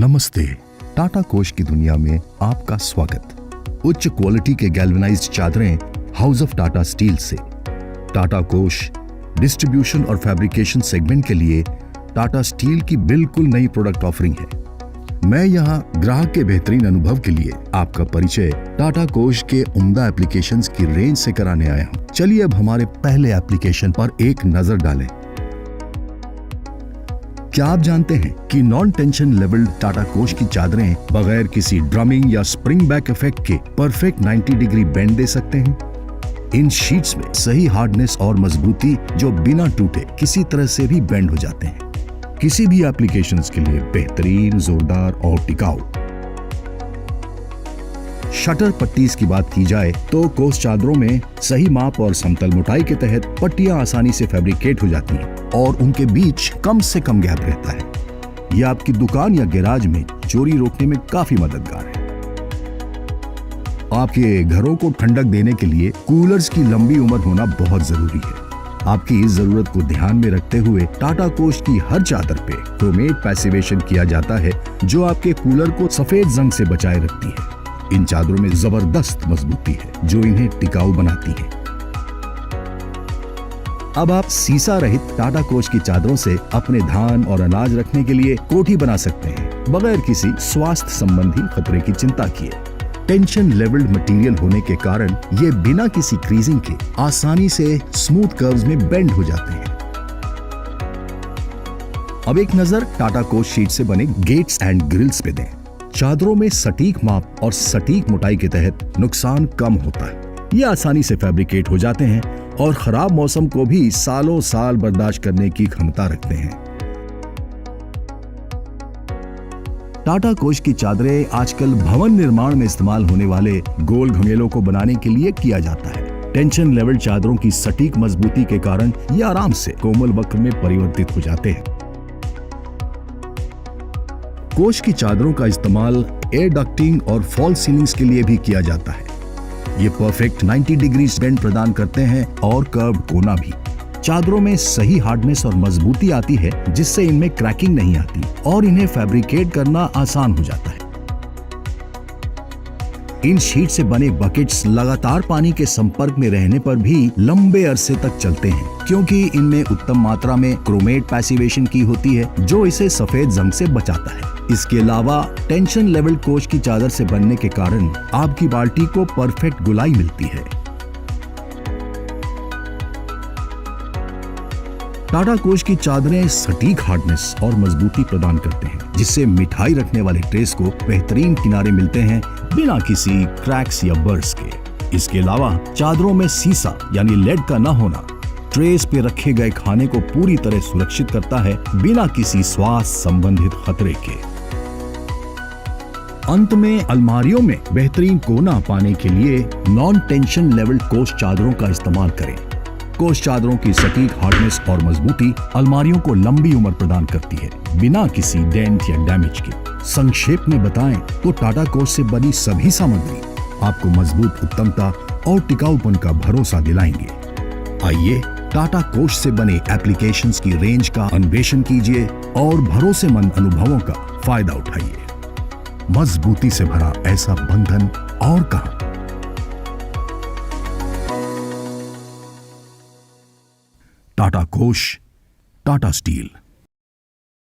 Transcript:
नमस्ते। टाटा कोश की दुनिया में आपका स्वागत। उच्च क्वालिटी के गैल्वेनाइज्ड चादरें हाउस ऑफ टाटा स्टील से। टाटा कोश डिस्ट्रीब्यूशन और फैब्रिकेशन सेगमेंट के लिए टाटा स्टील की बिल्कुल नई प्रोडक्ट ऑफरिंग है। मैं यहाँ ग्राहक के बेहतरीन अनुभव के लिए आपका परिचय टाटा कोश के उम्दा एप्लीकेशंस की रेंज से कराने आया हूँ। चलिए अब हमारे पहले एप्लीकेशन पर एक नजर डालें। क्या आप जानते हैं कि नॉन टेंशन लेवल्ड टाटा कोश की चादरें बगैर किसी ड्रमिंग या स्प्रिंग बैक इफेक्ट के परफेक्ट 90 डिग्री बेंड दे सकते हैं। इन शीट्स में सही हार्डनेस और मजबूती जो बिना टूटे किसी तरह से भी बेंड हो जाते हैं। किसी भी एप्लीकेशंस के लिए बेहतरीन, जोरदार और टिकाऊ। शटर पट्टीज की बात की जाए तो कोश चादरों में सही माप और समतल मोटाई के तहत पट्टियां आसानी से फैब्रिकेट हो जाती हैं और उनके बीच कम से कम गैप रहता है। यह आपकी दुकान या गैराज में चोरी रोकने में काफी मददगार है। आपके घरों को ठंडक देने के लिए कूलर्स की लंबी उम्र होना बहुत जरूरी है। आपकी इस जरूरत को ध्यान में रखते हुए टाटा कोश की हर चादर पे क्रोमेट पैसिवेशन किया जाता है जो आपके कूलर को सफेद जंग से बचाए रखती है। इन चादरों में जबरदस्त मजबूती है जो इन्हें टिकाऊ बनाती है। अब आप सीसा रहित टाटा कोश की चादरों से अपने धान और अनाज रखने के लिए कोठी बना सकते हैं बगैर किसी स्वास्थ्य संबंधी खतरे की चिंता किए। टेंशन लेवल्ड मटेरियल होने के कारण ये बिना किसी क्रीजिंग के आसानी से स्मूथ कर्व्स में बेंड हो जाते हैं। अब एक नजर टाटा कोश शीट से बने गेट्स एंड ग्रिल्स पे दें। चादरों में सटीक माप और सटीक मोटाई के तहत नुकसान कम होता है। ये आसानी से फैब्रिकेट हो जाते हैं और खराब मौसम को भी सालों साल बर्दाश्त करने की क्षमता रखते हैं। टाटा कोश की चादरें आजकल भवन निर्माण में इस्तेमाल होने वाले गोल घंगेलों को बनाने के लिए किया जाता है। टेंशन लेवल चादरों की सटीक मजबूती के कारण ये आराम से कोमल वक्र में परिवर्तित हो जाते हैं। कोश की चादरों का इस्तेमाल एयर डक्टिंग और फॉल सीलिंग्स के लिए भी किया जाता है। ये परफेक्ट 90 डिग्री बेंड प्रदान करते हैं और कर्व कोना भी। चादरों में सही हार्डनेस और मजबूती आती है जिससे इनमें क्रैकिंग नहीं आती और इन्हें फैब्रिकेट करना आसान हो जाता है। इन शीट से बने बकेट्स लगातार पानी के संपर्क में रहने पर भी लंबे अरसे तक चलते हैं क्योंकि इनमें उत्तम मात्रा में क्रोमेट पैसिवेशन की होती है जो इसे सफेद जंग से बचाता है। इसके अलावा टेंशन लेवल कोश की चादर से बनने के कारण आपकी बाल्टी को परफेक्ट गुलाई मिलती है। टाटा कोश की चादरें सटीक हार्डनेस और मजबूती प्रदान करते हैं जिससे मिठाई रखने वाले ट्रेस को बेहतरीन किनारे मिलते हैं बिना किसी क्रैक्स या बर्स के। इसके अलावा चादरों में सीसा यानी लेड का न होना ट्रेस पे रखे गए खाने को पूरी तरह सुरक्षित करता है बिना किसी स्वास्थ्य संबंधित खतरे के। अंत में अलमारियों में बेहतरीन कोना पाने के लिए नॉन टेंशन लेवल कोश चादरों का इस्तेमाल करें। कोश चादरों की सटीक हार्डनेस और मजबूती अलमारियों को लंबी उम्र प्रदान करती है बिना किसी डेंट या डैमेज के। संक्षेप में बताएं तो टाटा कोश से बनी सभी सामग्री आपको मजबूत उत्तमता और टिकाऊपन का भरोसा दिलाएंगे। आइए टाटा कोश से बने एप्लीकेशंस की रेंज का अन्वेषण कीजिए और भरोसेमंद अनुभवों का फायदा उठाइए। मजबूती से भरा ऐसा बंधन और कहां। टाटा कोश, टाटा स्टील।